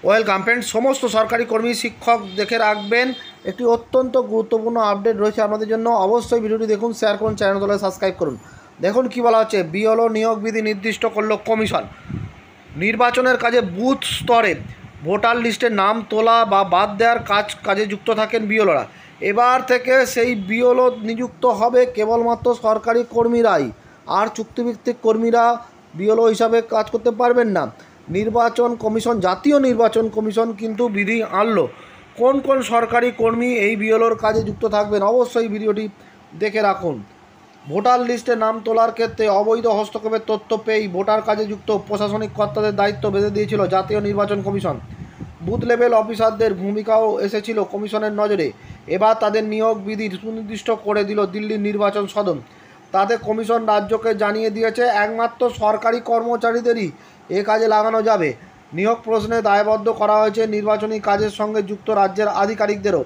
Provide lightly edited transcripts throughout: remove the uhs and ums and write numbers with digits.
Welcome friend. সমস্ত সরকারি কর্মী শিক্ষক দেখে রাখবেন, একটি অত্যন্ত গুরুত্বপূর্ণ আপডেট রয়েছে আপনাদের জন্য। অবশ্যই ভিডিওটি দেখুন, শেয়ার করুন, চ্যানেলগুলো সাবস্ক্রাইব করুন। দেখুন কি বলা হচ্ছে। বিএলও নিয়োগ বিধি নির্দিষ্ট করল কমিশন। নির্বাচনের কাজে বুথ স্তরে ভোটার লিস্টে নাম তোলা বা বাদ দেওয়ার কাজে যুক্ত থাকেন বিএলওরা। এবার থেকে সেই বিএলও নিযুক্ত হবে কেবলমাত্র সরকারি কর্মীরাই, আর চুক্তিভিত্তিক কর্মীরা বিএলও হিসাবে কাজ করতে পারবেন না। নির্বাচন কমিশন, জাতীয় নির্বাচন কমিশন কিন্তু বিধি আনলো। কোন কোন সরকারি কর্মী এই বিএলওর কাজে যুক্ত থাকবেন, অবশ্যই ভিডিওটি দেখে রাখুন। ভোটার লিস্টে নাম তোলার ক্ষেত্রে অবৈধ হস্তক্ষেপের তথ্য পেয়েই ভোটার কাজে যুক্ত প্রশাসনিক কর্তাদের দায়িত্ব বেঁধে দিয়েছিল জাতীয় নির্বাচন কমিশন। বুথ লেভেল অফিসারদের ভূমিকাও এসেছিল কমিশনের নজরে। এবার তাদের নিয়োগ বিধি সুনির্দিষ্ট করে দিল দিল্লির নির্বাচন সদন। তাতে কমিশন রাজ্যকে জানিয়ে দিয়েছে একমাত্র সরকারি কর্মচারীদেরই এ কাজে লাগানো যাবে। নিয়োগ প্রশ্নে দায়বদ্ধ করা হয়েছে নির্বাচনী কাজের সঙ্গে যুক্ত রাজ্যের আধিকারিকদেরও,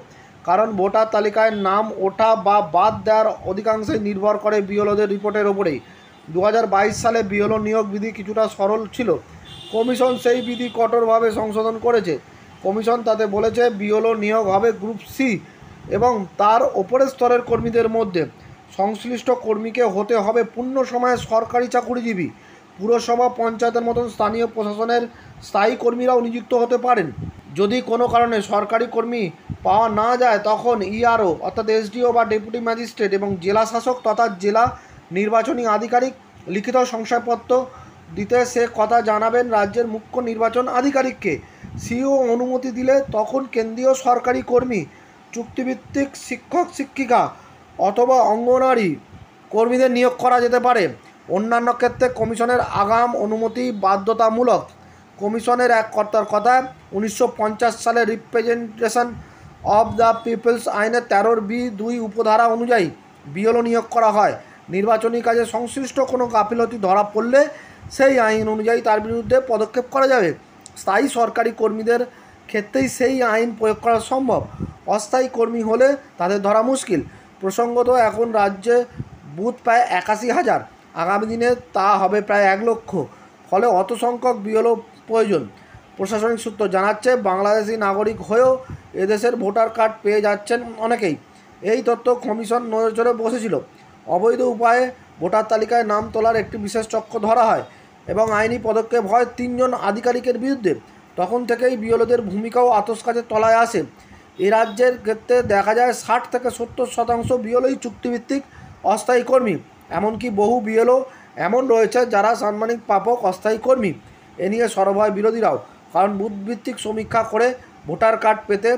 কারণ ভোটার তালিকায় নাম ওঠা বা বাদ দেওয়ার অধিকাংশই নির্ভর করে বিএলওদের রিপোর্টের ওপরেই। 2022 সালে বিএলও নিয়োগ বিধি কিছুটা সরল ছিল। কমিশন সেই বিধি কঠোরভাবে সংশোধন করেছে। কমিশন তাতে বলেছে বিএলও নিয়োগ হবে গ্রুপ সি এবং তার ওপরের স্তরের কর্মীদের মধ্যে। সংশ্লিষ্ট কর্মীকে হতে হবে পূর্ণ সময়ে সরকারি চাকুরিজীবী। পুরসভা, পঞ্চায়েতের মতন স্থানীয় প্রশাসনের স্থায়ী কর্মীরাও নিযুক্ত হতে পারেন। যদি কোনো কারণে সরকারি কর্মী পাওয়া না যায়, তখন ইআরও অর্থাৎ এসডিও বা ডেপুটি ম্যাজিস্ট্রেট এবং জেলা শাসক তথা জেলা নির্বাচনী আধিকারিক লিখিত শংসাপত্র দিতে সে কথা জানাবেন রাজ্যের মুখ্য নির্বাচন আধিকারিককে। সিও অনুমতি দিলে তখন কেন্দ্রীয় সরকারি কর্মী, চুক্তিভিত্তিক শিক্ষক শিক্ষিকা অথবা অঙ্গনওয়াড়ি কর্মীদের নিয়োগ করা যেতে পারে। অন্যান্য ক্ষেত্রে কমিশনের আগাম অনুমতি বাধ্যতামূলক। কমিশনের এক কর্তার কথায় 1950 সালের রিপ্রেজেন্টেশন অব দ্য পিপলস আইনের 13(b)(2) উপধারা অনুযায়ী বিএলও নিয়োগ করা হয়। নির্বাচনী কাজে সংশ্লিষ্ট কোনো গাফিলতি ধরা পড়লে সেই আইন অনুযায়ী তার বিরুদ্ধে পদক্ষেপ করা যাবে। স্থায়ী সরকারি কর্মীদের ক্ষেত্রেই সেই আইন প্রয়োগ করা সম্ভব। অস্থায়ী কর্মী হলে তাদের ধরা মুশকিল। প্রসঙ্গত, এখন রাজ্যে বুথ প্রায় 81,000, আগামী দিনে তা হবে প্রায় 1 লক্ষ। ফলে অত সংখ্যক বিএলও প্রয়োজন। প্রশাসনিক সূত্র জানাচ্ছে, বাংলাদেশি নাগরিক হয়েও এদেশের ভোটার কার্ড পেয়ে যাচ্ছেন অনেকেই। এই তথ্য কমিশন নজরে বসেছিল। অবৈধ উপায়ে ভোটার তালিকায় নাম তোলার একটি বিশেষ চক্র ধরা হয় এবং আইনি পদক্ষেপ হয় 3 জন আধিকারিকের বিরুদ্ধে। তখন থেকেই বিএলওদের ভূমিকাও আতশকাজের তলায় আসে। এ রাজ্যের ক্ষেত্রে দেখা যায় 60 থেকে 70% বিএলওই চুক্তিভিত্তিক অস্থায়ী কর্মী। এমনকি বহু বিএলও এমন রয়েছে যারা সাম্মানিক প্রাপক অস্থায়ী কর্মী। এ নিয়ে সরব হয় বিরোধীরাও, কারণ বুথভিত্তিক সমীক্ষা করে ভোটার কার্ড পেতে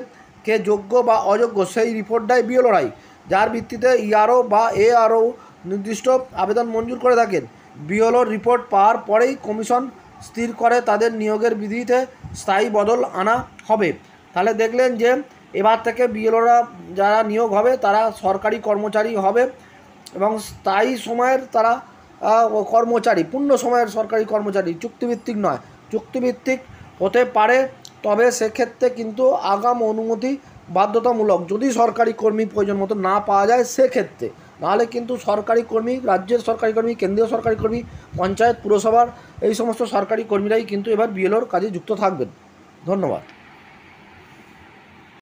কে যোগ্য বা অযোগ্য সেই রিপোর্ট দেয় বিএলওরাই, যার ভিত্তিতে ইআরও বা এআরও নির্দিষ্ট আবেদন মঞ্জুর করে থাকেন। বিএলওর রিপোর্ট পাওয়ার পরেই কমিশন স্থির করে তাদের নিয়োগের বিধিতে স্থায়ী বদল আনা হবে। তাহলে দেখলেন যে এবার থেকে বিএলওরা যারা নিয়োগ হবে তারা সরকারি কর্মচারী হবে এবং স্থায়ী সময়ের তারা কর্মচারী, পূর্ণ সময়ের সরকারি কর্মচারী, চুক্তিভিত্তিক নয়। চুক্তিভিত্তিক হতে পারে, তবে সেক্ষেত্রে কিন্তু আগাম অনুমতি বাধ্যতামূলক। যদি সরকারি কর্মী প্রয়োজন মতো না পাওয়া যায় সেক্ষেত্রে, নাহলে কিন্তু সরকারি কর্মী, রাজ্যের সরকারি কর্মী, কেন্দ্রীয় সরকারি কর্মী, পঞ্চায়েত, পুরসভার এই সমস্ত সরকারি কর্মীরাই কিন্তু এবার বিএলওর কাজে যুক্ত থাকবেন। ধন্যবাদ।